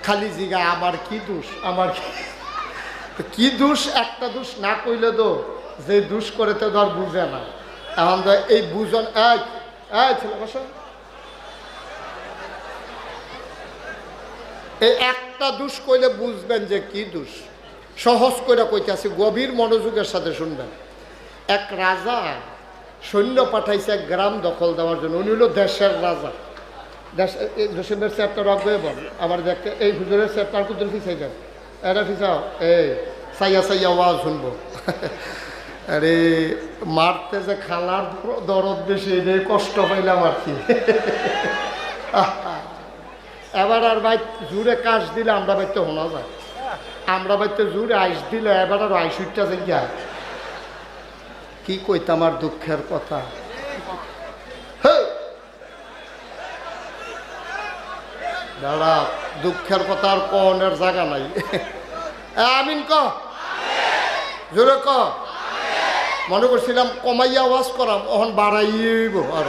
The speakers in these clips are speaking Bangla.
খালি জিগা আমার কি দোষ, আমার কি দোষ? একটা দোষ না কইলে তো যে দোষ করে তো ধর বুঝে না। এখন তো এই বুঝন ছেলে বসো, এই একটা দোষ কইলে বুঝবেন যে কি দোষ। সহজ করে কইতেছি, গভীর মনোযোগের সাথে শুনবেন। এক রাজা সৈন্য পাঠাইছে এক গ্রাম দখল দেওয়ার জন্য। উনি হলো দেশের রাজা। জসিমের চ্যাপ্টার অজ্ঞে বল আমার দেখতে, এই হুজুরের চ্যাপ্টার কুতুল ফিসাই দেন, এটা ফিসাও, এই সাইয়া সাইয়া ওয়াজ শুনবো। আরে মারতে যে খালার দরদ বেশি, এই কষ্ট পাইলাম আর কি। এবার আর ভাই জুড়ে কাশ দিলে আমরা বাইতে শোনা যায়, আমরা বাইতে জুড়ে আইস দিলে এবার আর আইসুইটা যে কি কইতাম আর দুঃখের কথা। দাঁড়া, দুঃখের কথা আর কনের জায়গা নাই। আমিন ক, জোরে ক। মনে করছিলাম কমাইয়া ওয়াজ করাম, ওখান বাড়াইব আর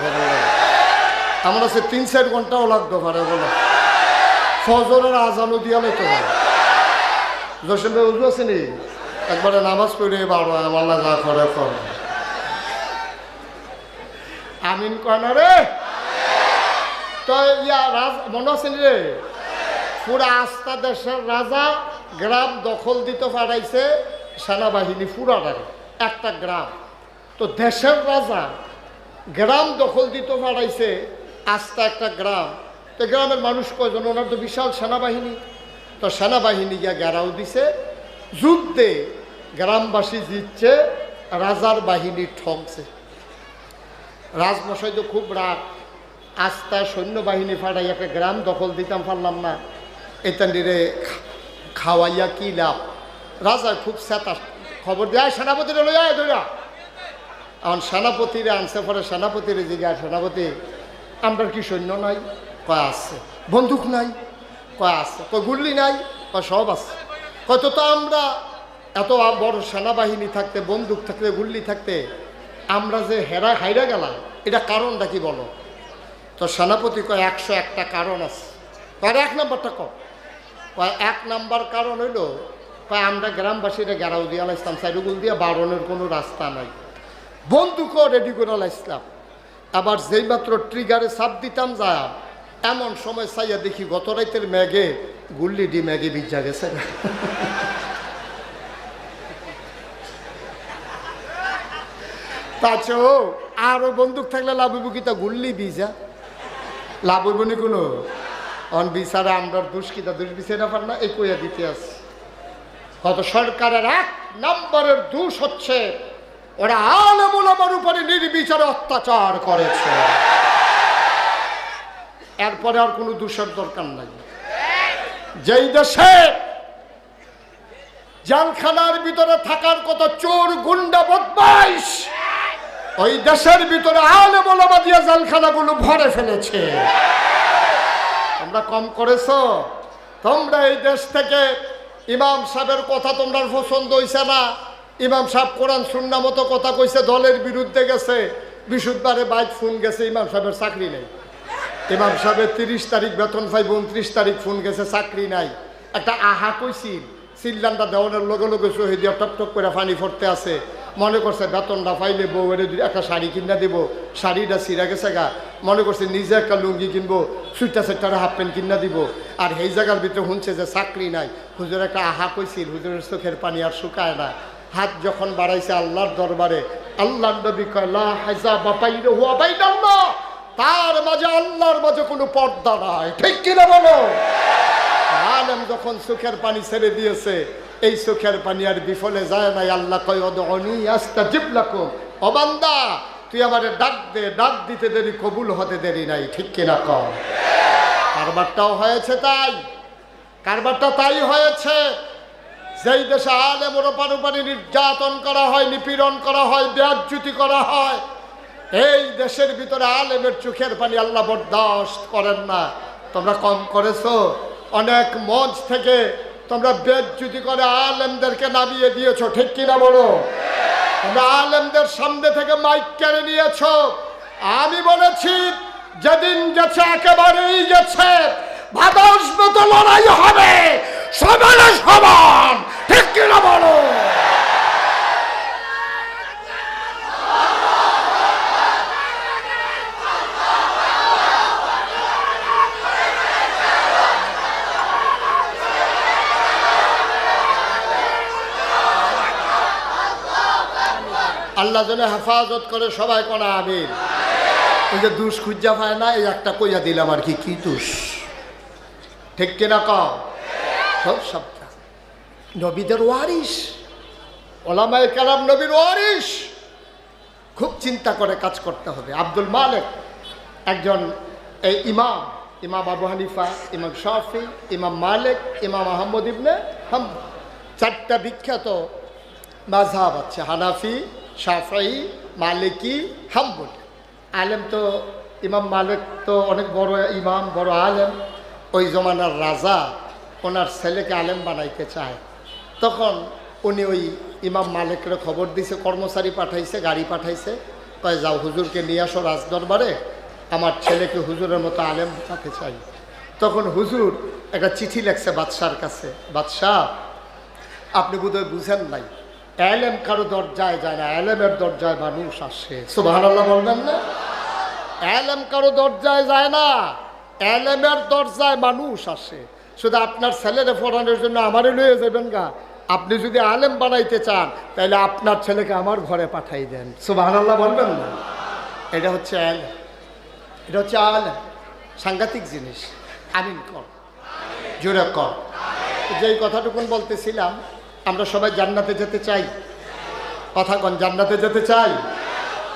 আমার আছে 3-4 ঘন্টাও লাগতো পারে বলে। ফজরের আজানও দিয়া লাইতে পারে। জসিম ভাই উজু আছে নি? একবারে নামাজ পড়ে বারো আমার যা করে কর। আমিন কনা রে। তো ইয়া মনে আছে নি রে, পুরা আস্থা দেশের রাজা গ্রাম দখল দিতে পারাইছে সেনাবাহিনী পুরাটারে, একটা গ্রাম। তো দেশের রাজা গ্রাম দখল দিতে পারাইছে আস্থা একটা গ্রাম। তো গ্রামের মানুষ কয়জন? ওনার তো বিশাল সেনাবাহিনী। তো সেনাবাহিনী গিয়া ঘেরাও দিছে, যুদ্ধে গ্রামবাসী জিতছে, রাজার বাহিনী ঠকছে। রাজমশাই তো খুব রাগ, আস্থা সৈন্যবাহিনী ফাটাই একটা গ্রাম দখল দিতাম পারলাম না, এটা নিরে খাওয়াইয়া কি লাভ? রাজা খুব চেতা, খবর দেয় সেনাপতিরে লইয়া ধরা। এখন সেনাপতিরে আনছে, পরে সেনাপতিরে জিজ্ঞাসা, সেনাপতি আমরা কি সৈন্য নাই? কয় আছে। বন্দুক নাই? কয় আছে। কয় গুল্লি নাই? কয় সব আছে। হয়তো তো আমরা এত বড় সেনাবাহিনী থাকতে, বন্দুক থাকতে, গুল্লি থাকতে আমরা যে হাইরা গেলাম, এটা কারণটা কি বলো? তো সেনাপতি কয় 101টা কারণ আছে। কয় 1 নম্বরটা কয়? 1 নম্বর কারণ হইল, কয় আমরা গ্রামবাসীরা গেরাও দিয়া লাইছিলাম, সাইডুগুল দিয়া বারণের কোনো রাস্তা নাই, বন্দুকও রেডি করে লাইছিলাম। আবার যেই মাত্র ট্রিগারে চাপ দিতাম যা, এমন সময় চাইয়া দেখি গত রাইতের মেঘে গুল্লি ডি মেঘে ভিজা গেছে। তাছাড়াও আরো বন্দুক থাকলে লাভ হইব কি? তা গুল্লি ভিজা লাভ হইব নি কোনো? অন বিচারে আমরা দুষ্কিতা দুষ্বিচারা পার না, এই কইয়া দিতে আছে। কত সরকারের 1 নম্বরের দোষ হচ্ছে ওরা আলেম ওলামার উপরে নির্বিচারে অত্যাচার করেছে। এরপরে আর কোনো দোষের দরকার নাই। যেই দেশে জেলখানার ভিতরে থাকার কথা চোর গুন্ডা বদমাইশ, ওই দেশের ভিতরে আলেম ওলামা দিয়ে জেলখানাগুলো ভরে ফেলেছে। তোমরা কম করেছো? তোমরা এই দেশ থেকে ইমাম সাহেবের কথা তোমরা পছন্দ হইছে না, ইমাম সাহেব কোরআন সুন্নাহ মতো কথা কইছে, দলের বিরুদ্ধে গেছে, বিশুদ্ধবারে বাইক ফোন গেছে, ইমাম সাহেবের চাকরি নেই। ইমাম সাহেবের 30 তারিখ বেতন পাইব, 29 তারিখ ফোন গেছে, চাকরি নাই। একটা আহা কইছিল, সিল্লানটা দেওয়ানের লগে লগে শহীদিয়া টপ টপ করে পানি পড়তে আছে, মনে করছে বেতনটা পাইলে বউয়ের একটা শাড়ি কিনা দিব, শাড়িটা ছিঁড়া গেছে গা, মনে করছে নিজে একটা লুঙ্গি কিনবো, সুইটা সেটারে হাফ প্যান্ট কিনা দিব। আর এই জায়গার ভিতরে শুনছে যে চাকরি নাই। হুজুর একটা আহা কইছিল, হুজুরের চোখের পানি আর শুকায় না। হাত যখন বাড়াইছে আল্লাহর দরবারে, আল্লাহর নবী কয় লা হাজাবা বাইনাহু ওয়া বাইনাল্লাহ, তার মাঝে আল্লাহর মাঝে কোনো পর্দা নাই। ঠিক কিনা বলো? আলেম যখন চোখের পানি ছেড়ে দিয়েছে, এই চোখের পানি আর বিফলে যায় নাই। আল্লাহ কয় উদউনি আস্তাজিব লাকুম, ও বান্দা তুই আমারে ডাক দে, ডাক দিতে দেরি, কবুল হতে দেরি নাই। ঠিক কিনা কর? কারবারটাও হয়েছে তাই, কারবারটা তাই হয়েছে। যেই দেশে আলেম ওর উপরে নির্যাতন করা হয়, নিপীড়ন করা হয়, বেয়াজ্জতি করা হয়, এই দেশের ভিতরে আলেমের চোখের পানি আল্লাহ বরদাস্ত করেন না। তোমরা কম করেছো। অনেক মঞ্চ থেকে তোমরা বেয়াজ্জতি করে আলেমদেরকে নামিয়ে দিয়েছো। ঠিক কিনা বলো? তোমরা আলেমদের সামনে থেকে মাইক কেড়ে নিয়েছো। আমি বলেছি যেদিন গেছে একেবারেই গেছে। ভাত আসবে তো লড়াই হবে, সমানে সমান, ঠিক কিনা বলো? আল্লাহ যেন হেফাজত করে, সবাই কোনা আমিন। ওই যে দুষ খুঁজা পায় না, এই একটা কইয়া দিলাম আর কি, কি দুষ, ঠিক কিনা কও? সব সবটা নবীদের ওয়ারিস, ওলামায়ে কেরাম নবীর ওয়ারিস, খুব চিন্তা করে কাজ করতে হবে। আব্দুল মালিক একজন এই ইমাম, ইমাম আবু হানিফা, ইমাম শাফি, ইমাম মালিক, ইমাম আহমদ ইবনে হাম্বল, চারটা বিখ্যাত মাযহাব আছে, হানাফি, শাফি, মালিকি, হাম্বলি। আলেম তো ইমাম মালিক তো অনেক বড় ইমাম, বড় আলেম। ওই জমানার রাজা ওনার ছেলেকে আলেম বানাইতে চায়, তখন উনি ওই ইমাম মালিকের খবর দিছে, কর্মচারী পাঠাইছে, গাড়ি পাঠাইছে, কয় যাও হুজুরকে নিয়ে আসো রাজদরবারে, আমার ছেলেকে হুজুরের মতো আলেম বানাতে চাই। তখন হুজুর একটা চিঠি লেখছে বাদশার কাছে, বাদশাহ আপনি বোধহয় বুঝেন নাই, এলেম কারো দরজায় যায় না, এলেমের দরজায় মানুষ আসে। সুবহানাল্লাহ বলবেন না? এলেম কারো দরজায় যায় না, এলেমের দরজায় মানুষ আসে। শুধু আপনার ছেলেরে পড়ানোর জন্য আমারে লয়ে যাবেন গা, আপনি যদি আলেম বানাইতে চান তাহলে আপনার ছেলেকে আমার ঘরে পাঠাই দেন। সুবহানাল্লাহ বলবেন না? এটা হচ্ছে আলেম, এটা হচ্ছে আলেম, সাংঘাতিক জিনিস। আমিন কর, জোরে কর। যেই কথাটুকুন বলতেছিলাম, আমরা সবাই জান্নাতে যেতে চাই, কথা কন, জান্নাতে যেতে চাই।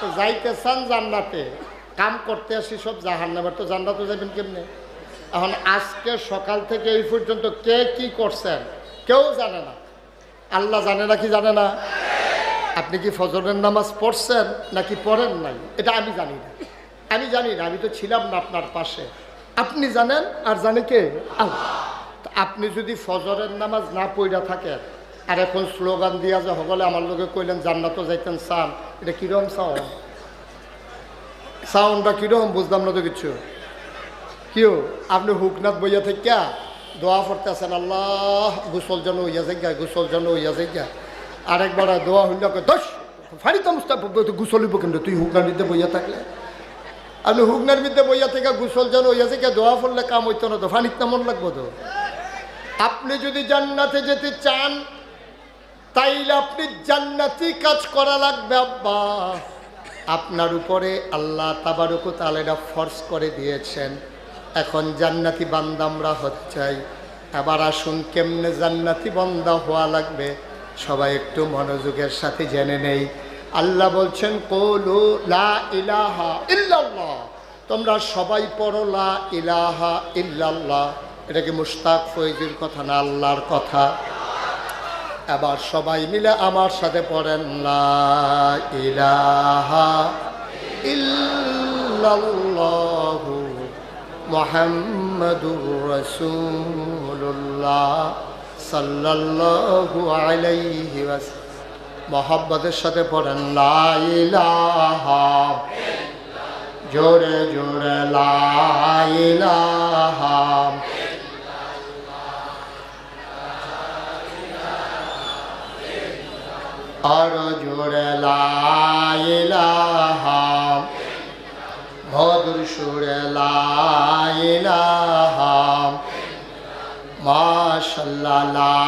তো যাইতে চান জান্নাতে, কাম করতে আসি সব জাহান্নামের, তো জান্নাতে যাবেন কেমনে? এখন আজকে সকাল থেকে এই পর্যন্ত কে কি করছেন কেউ জানে না, আল্লাহ জানে না। কি জানে না? আপনি কি ফজরের নামাজ পড়ছেন নাকি পড়েন নাই এটা আমি জানি না, আমি জানি না, আমি তো ছিলাম না আপনার পাশে। আপনি জানেন, আর জানে কে? আল্লাহ। আপনি যদি ফজরের নামাজ না পড়া থাকেন আর এখন স্লোগান দিয়া যে সকলে আমার লোকে কইলেন জান্নাতও যাইতেন চান, এটা কিরকম সাউন্ড? সাউন্ডটা কিরকম বুঝলাম না তো কিছু। কেউ আপনি হুকনাথ বইয়া থেকে দোয়া পড়তে আছেন, আল্লাহ গোসল যেন হইয়া যাই গা, গোসল যেন হইয়া যাই গা। আরেকবার দোয়া হইল দশ ফাড়িতাম গোসল হইব, কিন্তু তুই হুকনার বিদ্যে বইয়া থাকলে, আপনি হুকনার বিদ্যে বইয়া থেকে গোসল যেন হইয়া যাই গা, দোয়া পড়লে কাম হইতো না তো, ফানিত তেমন লাগবো তো। আপনি যদি জান্নাতে যেতে চান তাইলে আপনি জান্নাতি কাজ করা লাগবে। আব্বা আপনার উপরে আল্লাহ তাবারক ওয়া তাআলা এটা ফরজ করে দিয়েছেন, এখন জান্নাতি বান্দা আমরা হতে চাই। এবার আসুন কেমনে জান্নাতি বান্দা হওয়া লাগবে, সবাই একটু মনোযোগের সাথে জেনে নেই। আল্লাহ বলছেন কুলু লা ইলাহা ইল্লাল্লাহ, তোমরা সবাই পড়ো লা ইলাহা ইল্লাল্লাহ। এটা কি মুশতাক ফয়জির কথা না আল্লাহর কথা? এবার সবাই মিলে আমার সাথে পড়েন লা ইলাহা ইল্লাল্লাহু মুহাম্মাদুর রাসূলুল্লাহ সাল্লাল্লাহু আলাইহি ওয়াসাল্লাম। মুহাব্বতের সাথে পড়েন লা ইলাহা, জোরে জোরে লা ইলাহা, আর জোরে লা ইলাহা, মধুর সুরে লা ইলাহা, মাশাআল্লাহ লা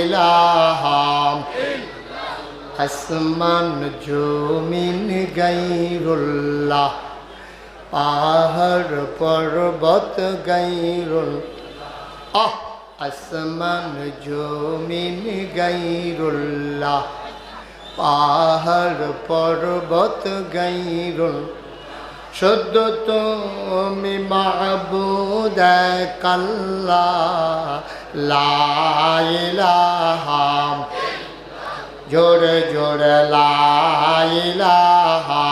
ইলাহা, আসমান জমিন গায়রুল্লাহ, পাহাড় পর্বত গায়রুল্লাহ, আসমান জমিন গায়রুল্লাহ, পাহাড় পর্বত গায়রুল্লাহ, শুদ্ধ তুমি মাবুদ এক আল্লাহ, লা ইলাহা, জোরে জোরে লা ইলাহা,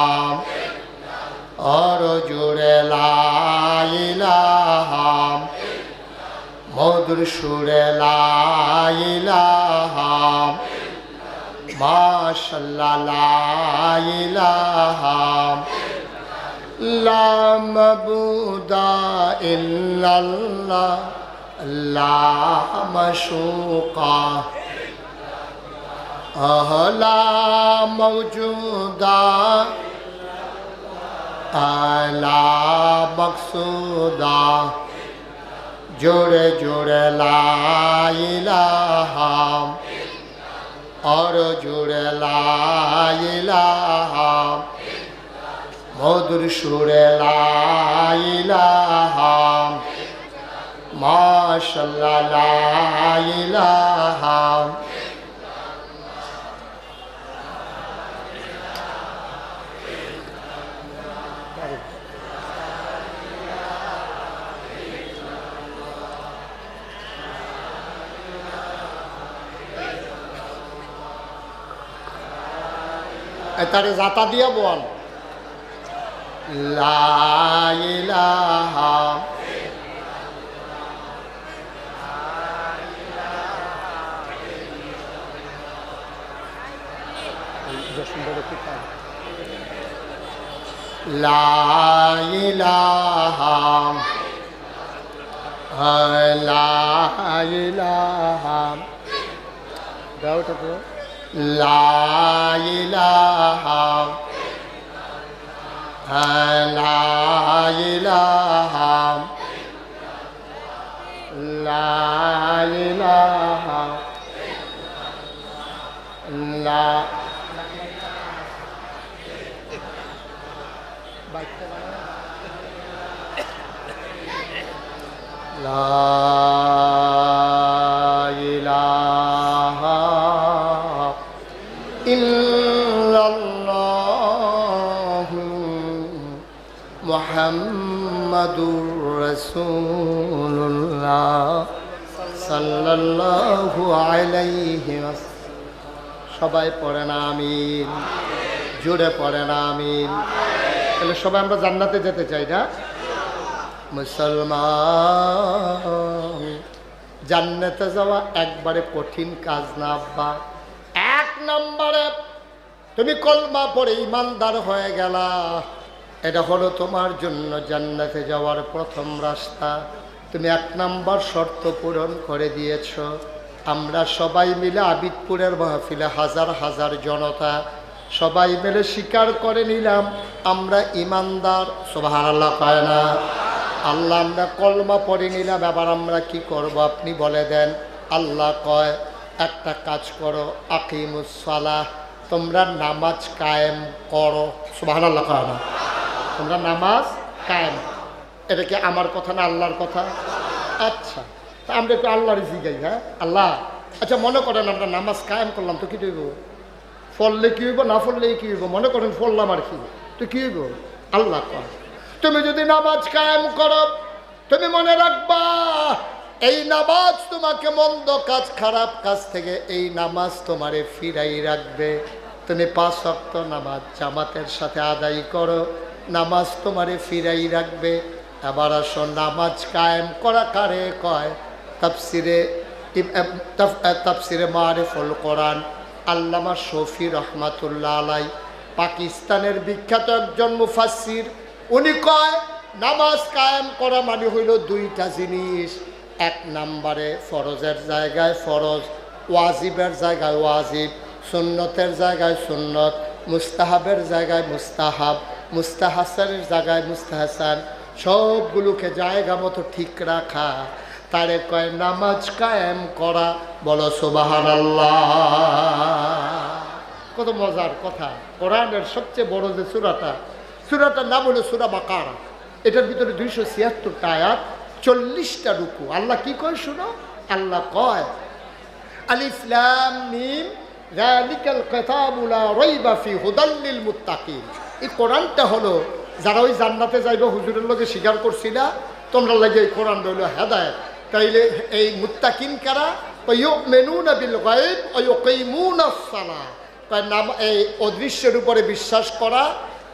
আর জোরে লা ইলাহা, মধুর সুরে লা ইলাহা, মাশাআল্লাহ লা ইলাহা, লা মাবুদা ইল্লাল্লাহ লা মাশুকা লা মাওজুদা লা মাকসুদা জোরে জোরে লা ইলাহা और জোরে লা ইলাহা মধুর সুরে লা ইলাহা মাশাআল্লাহ লা ইলাহা তারে জাতা দিয়া বল লা ইলাহা লা ইলাহা লা ইলাহা দাওটা তো লা ইলাহা লা ইলাহা লা ইলাহা লা মুহাম্মাদুর রাসূলুল্লাহ সাল্লাল্লাহু আলাইহি ওয়াসাল্লাম। সবাই পড়েন আমিন, জোরে পড়েন আমিন। তাহলে সবাই আমরা জান্নাতে যেতে চাই না? মুসলমান, জান্নাতে যাওয়া একবারে কঠিন কাজ না আব্বা। এক নম্বরে তুমি কলমা পড়ে ইমানদার হয়ে গেলা, এটা হলো তোমার জন্য জান্নাতে যাওয়ার প্রথম রাস্তা। তুমি এক নম্বর শর্ত পূরণ করে দিয়েছ। আমরা সবাই মিলে আবিদপুরের মাহফিলে হাজার হাজার জনতা সবাই মিলে স্বীকার করে নিলাম আমরা ইমানদার। সুবহানাল্লাহ কয় না? আল্লাহ আমরা কলমা পড়ে নিলাম, এবার আমরা কি করব আপনি বলে দেন। আল্লাহ কয় একটা কাজ করো, আকিমুস সালাহ, তোমরা নামাজ কায়েম করো। সুবহানাল্লাহ কয় না? তোমরা নামাজ কায়েম। এটা কি আমার কথা না আল্লাহর কথা? আচ্ছা, তা আমরা একটু আল্লাহর জিগাই। হ্যাঁ আল্লাহ, আচ্ছা মনে করেন আমরা নামাজ কায়েম করলাম, তো কি দেব? ফললে কি হইব, না ফললেই কি হইব? মনে করেন ফললাম আর কি, তো কি হইব? আল্লাহ কয় তুমি যদি নামাজ কায়েম করো, তুমি মনে রাখবা এই নামাজ তোমাকে মন্দ কাজ, খারাপ কাজ থেকে এই নামাজ তোমারে ফিরাই রাখবে। তুমি 5 ওয়াক্ত নামাজ জামাতের সাথে আদায় করো, নামাজ তোমারে ফিরাই রাখবে। এবার আসো, নামাজ কায়েম করা কারে কয়? তাফসিরে মারিফুল কোরআন আল্লামা শফি রহমাতুল্লাহ আলাই, পাকিস্তানের বিখ্যাত একজন মুফাসসির, উনি কয় নামাজ কায়েম করা মানে হইল 2টা জিনিস। 1 নম্বরে ফরজের জায়গায় ফরজ, ওয়াজিবের জায়গায় ওয়াজিব, সুন্নতের জায়গায় সুন্নত, মুস্তাহাবের জায়গায় মুস্তাহাব, মুস্তাহাসানের জায়গায় মুস্তাহাসান, সবগুলোকে জায়গা মতো ঠিক রাখা, তারে কয় নামাজ কায়েম করা। বলো সুবহানাল্লাহ। কত মজার কথা! কোরআনের সবচেয়ে বড় যে সূরাটার নাম হলো সূরা বাকারা। এটার ভিতরে 276টা আয়াত, 40টা রুকু। আল্লাহ কি কয় শুনো? আল্লাহ কয় আলিফ লাম মিম যালিকাল কিতাবু লা রাইবা ফি হুদাল লিল মুত্তাকিন। এই কোরআনটা হলো যারা ওই জান্নাতে যাইবে হুজুরের লগে স্বীকার করছি না, তোমরা লাগে এই কোরআন হলো হেদায়েত। তাইলে এই মুত্তাকিন কারা? ইউমিনুনা বিল গায়ব ওয়া ইউকিমুনাস সালাহ। এই অদৃশ্যের উপরে বিশ্বাস করা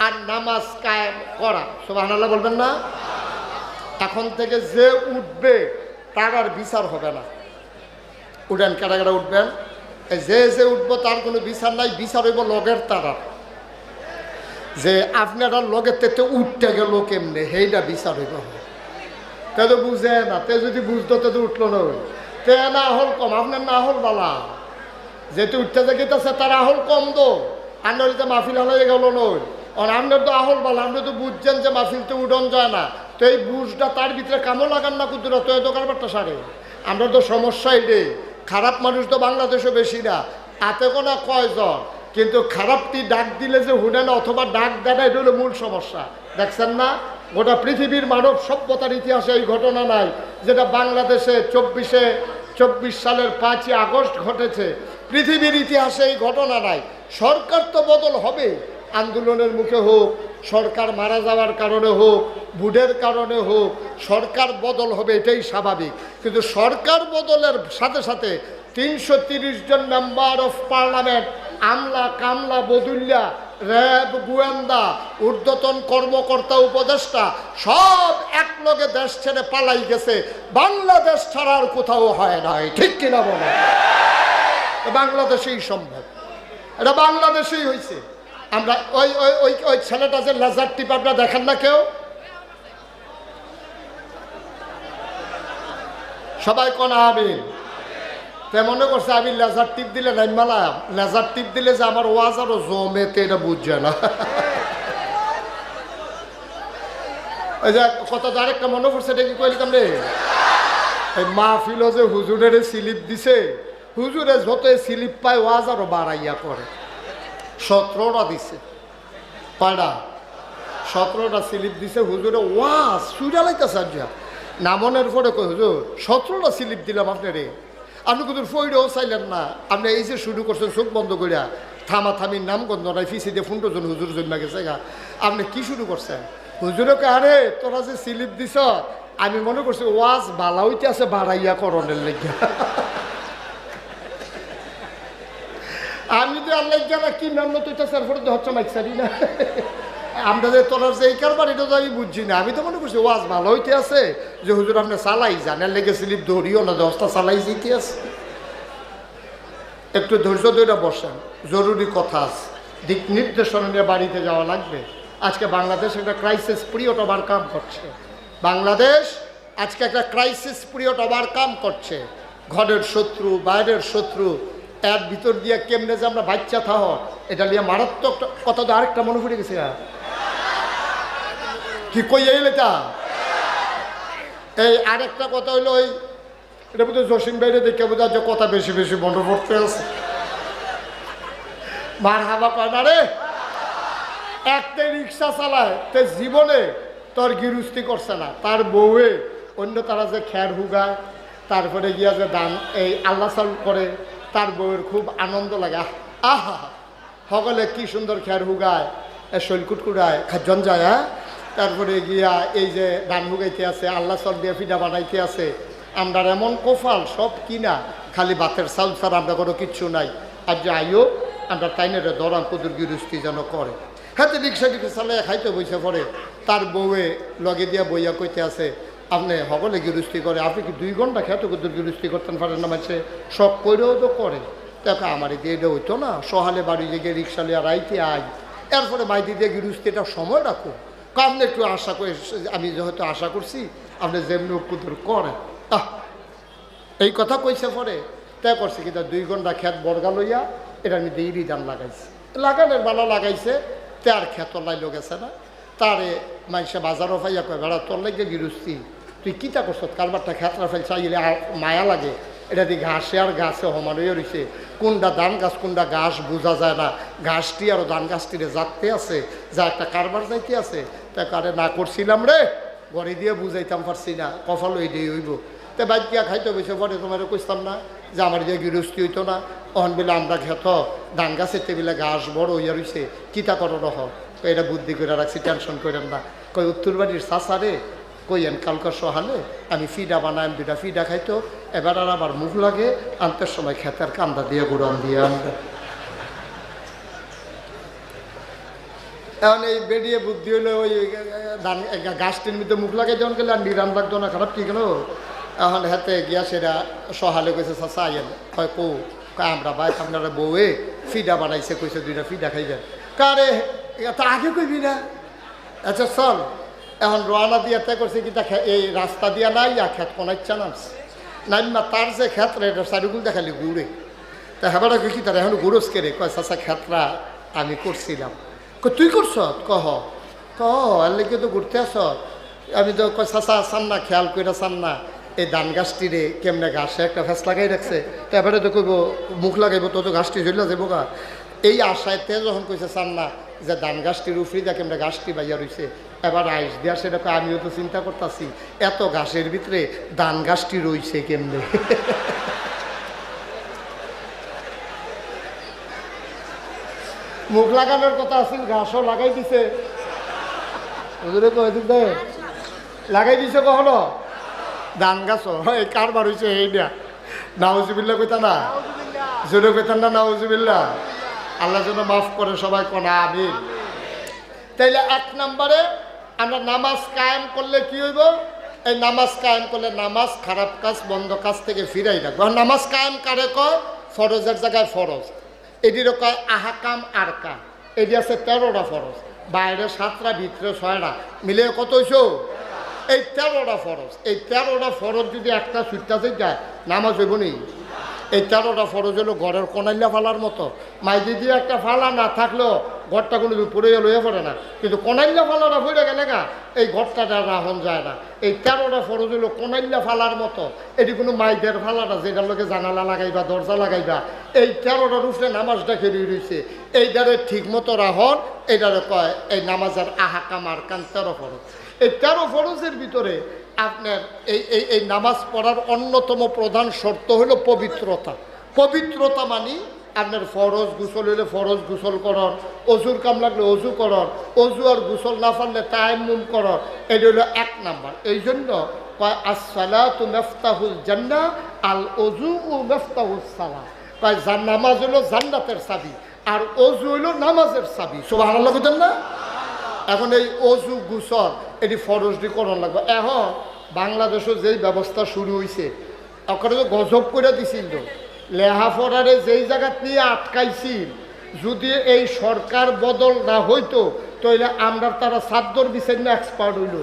আর নামাজ কায়েম করা। সুবহানাল্লাহ বলবেন না? এখন থেকে যে উঠবে তার আর বিচার হবে না। উঠেন, কারা কারা উঠবেন? যে উঠবো তার কোনো বিচার নাই, বিচার হইব লগের তারা। যে আপনারা লগের তেতে উঠতে গেল কেমনে সেইটা বিচার হইব তে তো বুঝে না তে যদি বুঝতো তো উঠলো না তে না হল কম আপনার না হল বালা যেহেতু উঠতে যেতেছে তার আহল কম তো আন্ডারিতে মাহফিল হালাই গেল নই আর আপনার তো আহল বালা আপনি তো বুঝছেন যে মাহফিলতে উঠন যায় না তো এই বুঝটা তার ভিতরে কামও লাগান না কুতুরা তো এত কারবারটা সারে আমরা তো সমস্যা এটে খারাপ মানুষ তো বাংলাদেশও বেশি না আতে কোনা কয়জন কিন্তু খারাপটি ডাক দিলে যে হুনে না অথবা ডাক দেয় না এটা হলো মূল সমস্যা দেখছেন না গোটা পৃথিবীর মানব সভ্যতার ইতিহাসে এই ঘটনা নাই যেটা বাংলাদেশে 24 সালের 5ই আগস্ট ঘটেছে পৃথিবীর ইতিহাসে এই ঘটনা নাই সরকার তো বদল হবে আন্দোলনের মুখে হোক সরকার মারা যাওয়ার কারণে হোক বুডের কারণে হোক সরকার বদল হবে এটাই স্বাভাবিক কিন্তু সরকার বদলের সাথে সাথে 330 জন মেম্বার অফ পার্লামেন্ট আমলা কামলা বদুল্লা র্যাব গোয়েন্দা ঊর্ধ্বতন কর্মকর্তা উপদেষ্টা সব একলগে দেশ ছেড়ে পালাই গেছে বাংলাদেশ ছাড়া আর কোথাও হয় নাই ঠিক কিনা বলে বাংলাদেশেই সম্ভব এটা বাংলাদেশেই হয়েছে আমরা ওই ওই ওই ওই ছেলেটা যে লেজার টিপ আপনারা দেখেন না কেউ সবাই কোন আমিন তে মনে করছে আমি লেজার টিপ দিলে নাইমালা লেজার টিপ দিলে যে আমার ওয়াজ আরো জমেতে এটা বুঝছে না ওই যে কত আরেকটা মনে পড়ছে এটা কি কইলাম রে এই মাহফিল যে হুজুরের স্লিপ দিছে হুজুরে যত স্লিপ পায় ওয়াজ আরো বাড়াইয়া করে 17টা দিছে পাড়া 17টা স্লিপ দিছে হুজুরে ওয়াজ সুইরা লাইতেছে আজ্জা নামনের পরে কই হুজুর 17টা স্লিপ দিলাম আপনারে আপনি কিন্তু ফইরেও চাইলেন না আপনি এই যে শুরু করছেন চোখ বন্ধ করিয়া থামির নাম গন্ধ নাই ফিসি দিয়ে 15 জন হুজুর জন্মা গেছে গা আপনি কি শুরু করছেন হুজুরকে আরে তোরা যে স্লিপ দিছ আমি মনে করছি ওয়াজ বালা হইতে আছে বাড়াইয়া করণের লেগে আমি তো আল্লাহ জানা কি মেমন তুইতেছে এরপরে তো হচ্ছে মাইকসারি না আমরা যে তোর যে এই কারবার এটা তো আমি বুঝছি না আমি তো মনে করছি ওয়াজ ভালো হইতে আছে যে হুজুর আপনি চালাই জানার লেগে স্লিপ ধরিও না 10টা চালাই যেতে আছে একটু ধৈর্য ধরে বসেন জরুরি কথা আছে দিক নির্দেশনা নিয়ে বাড়িতে যাওয়া লাগবে আজকে বাংলাদেশ একটা ক্রাইসিস পিরিয়ড ওভারকাম করছে বাংলাদেশ আজকে একটা ক্রাইসিস পিরিয়ড ওভারকাম করছে ঘরের শত্রু বাইরের শত্রু এর ভিতর দিয়ে কেমনে যে আমরা বাচ্চা থাহ এটা নিয়ে মারাত্মক কথা তো আরেকটা মনে পড়ে গেছে কি কই এলেটা এই আরেকটা কথা হইলো ওই এটা বোধহয় জসিম ভাইরে দেখে বোধ যে কথা বেশি বেশি মনে পড়তে আছে মার হাবা কয় না রে একটাই রিক্সা চালায় তে জীবনে তোর গিরুস্তি করছে না তার বউয়ে অন্য তারা যে খ্যার হুগায় তারপরে গিয়া যে দান এই আল্লাহ চাল করে তার বউয়ের খুব আনন্দ লাগে আহা সকলে কি সুন্দর খ্যার হুগায় শৈলকুট কুড়ায় খাজন যায় হ্যাঁ তারপরে গিয়া এই যে ধান হুগাইতে আছে আল্লাহ চাল দিয়ে ফিডা বানাইতে আছে আমরা এমন কোফাল সব কিনা খালি ভাতের চাউল ছাড়া আমরা কোনো কিচ্ছু নাই আর যে আইও আমরা তাইনের দরাম কুদুর গিরুস্তি যেন করে হাতে রিক্সা টিক্সা চালাই খাইতে বইসে পড়ে তার বউয়ে লগে দিয়া বইয়া কইতে আছে আপনি সকলে গিরুস্তি করে আপনি কি 2 ঘন্টা খেতে কুদুর গিরুস্তি করতেন পারেন না মাঝে সব করেও তো করে দেখো আমার দিয়ে এটা হইতো না সহালে বাড়ি গিয়ে রিক্সা লিয়া রাইতে আই এরপরে মাইদি দিয়ে গিরুস্তিটা সময় রাখো আপনি একটু আশা করে আমি যেহেতু আশা করছি আপনি যেমনি কুদুর করেন এই কথা কইছে পরে তাই করছে কিন্তু 2 ঘন্টা খেত বর্গা লইয়া এটা আমি দেরি দাম লাগাইছি লাগানোর বালা লাগাইছে তে আর খেত লাইলো গেছে না তারে মানুষে বাজারও পাইয়া কয় বেড়া তোর লাগে গিরুস্তি তুই কিতা করছ কারবারটা খেতরা ফেল চাইলে মায়া লাগে এটা দিয়ে ঘাসে আর গাছে সমান হয়ে রয়েছে কোনটা ধান গাছ কোনটা ঘাস বোঝা যায় না ঘাসটি আর ধান গাছটিরে যাতে আছে যা একটা কারবার যাইতে আছে তা কারে না করছিলাম রে ঘরে দিয়ে বুঝাইতাম পারছি না কফল ওই দিয়ে হইব তো বাইক গিয়া খাইতে বসে পরে তোমার কইতাম না যে আমার দিয়ে গিরস্তি হইতো না অহন বেলে আমরা খেত ধান গাছের টেবিলে ঘাস বড় হইয়া রয়েছে কিতা করো রহ এটা বুদ্ধি করে রাখছি টেনশন করেন না কই উত্তর বাড়ির চাষারে কইয়েন কালকে সহালে আমি ফিডা বানাই 2টা ফিডা খাইতো এবার আর আবার মুখ লাগে আনতে সময় খেতের কান্দা দিয়ে গুড়ান দিয়ে আনবে এখন এই বেরিয়ে বুদ্ধি হলে ওই ধান গাছটির মধ্যে মুখ লাগাই যখন গেলে আর নিরাম লাগতো না খারাপ কি কেন এখন হাতে গিয়া সেটা সহালে কইছে চাষা আইয়েন কয় কো আমরা ভাই আপনারা বউয়ে ফিডা বানাইছে কইছে 2টা ফিডা খাইবেন কারে এটা আগে কইবি না। আচ্ছা চল এখন রোয়ানা দিয়ে তে করছে কি দেখা এই রাস্তা দিয়া নাই আর খেত কোনাইচ্ছা নামছে নাইমা তার যে ক্ষেত্রে এটা চারিগুল দেখালি ঘুরে তা হেবাটা কি তার এখন ঘুরোস কেড়ে কয় চাচা ক্ষেত্রা আমি করছিলাম তুই করছ কহ আর লেগে তো ঘুরতে আস আমি তো কয় চাচা চান না খেয়াল করে চান না এই ধান গাছটিরে কেমনে ঘাসে একটা ফেস লাগাই রাখছে তো এবারে তো কইব মুখ লাগাইব তো গাছটি ঝুলিয়া যাবো গা এই আশায় তে যখন কইছে চান না যে ধান গাছটির উফরি দা কেমনে গাছটি বাইয়া রয়েছে এবার আইস দিয়া সেটা আমিও তো চিন্তা করতেছি এত ঘাসের ভিতরে ধান গাছটি রয়েছে কেমনে মুখ লাগানোর কথা আছিল ঘাসও লাগাই দিছে লাগাই দিছে কখনো ধান গাছও এই কারবার হয়েছে এইটা নাউজুবিল্লা কইতা না জোরে কইতান না নাউজুবিল্লা আল্লাহ যেন মাফ করে সবাই কোনা আমিন। তাইলে 1 নম্বরে আমরা নামাজ কায়েম করলে কি হইব এই নামাজ কায়েম করলে নামাজ খারাপ কাজ বন্ধ কাজ থেকে ফিরাই রাখবো। নামাজ কায়েম কারে কয় ফরজের জায়গায় ফরজ এটিরও কয় আহকাম আরকান এটি আছে 13টা ফরজ বাইরে 7টা ভিতরে 6টা মিলে কত হইছো এই 13টা ফরজ এই 13টা ফরজ যদি একটা ছুটতে যায় নামাজ হইব নি এই 13টা ফরজ হলো ঘরের কোনাইল্লা ফালার মতো মাইদি দিয়ে একটা ফালা না থাকলেও ঘরটা কোনো পড়ে লইয়া পড়ে না কিন্তু কোনাইল্লা ফালাটা পড়ে গেলে গা এই ঘরটা রাহন যায় না এই 13টা ফরজ হলো কোনাইল্লা ফালার মতো এটি কোনো মাইদের ফালাটা যেটার লোকে জানালা লাগাইবা দরজা লাগাইবা এই 13টার উপরে নামাজটা খেলে রয়েছে এইটারে ঠিক মতো রাহন এইটারে কয় এই নামাজের আহকাম আরকান 13 ফরজ এই 13 ফরজের ভিতরে আপনার এই নামাজ পড়ার অন্যতম প্রধান শর্ত হলো পবিত্রতা মানে আপনার ফরজ গোসল হইলে ফরজ গোসল করন অজুর কাম লাগলে অজু করন অজু আর গোসল না পারলে তায়াম্মুম করন এটা হলো 1 নাম্বার। এই জন্য কয় আসসালাতু মিফতাহুল জান্নাহ আল ওযু মিফতাহুস সালাত কয় নামাজ হলো জান্নাতের চাবি আর অজু হইলো নামাজের চাবি সুবহানাল্লাহ কইতেন না। এখন এই অজু গোসল এটি ফরজটি করণ লাগবে। এখন বাংলাদেশে যেই ব্যবস্থা শুরু হয়েছে ওখানে তো গজব করে দিছিল লেহাপড়ারে যেই জায়গাত নিয়ে আটকাইছিল যদি এই সরকার বদল না হইতো তাহলে আমরা তারা সাদ্দর বিচার না এক্সপার্ট হইল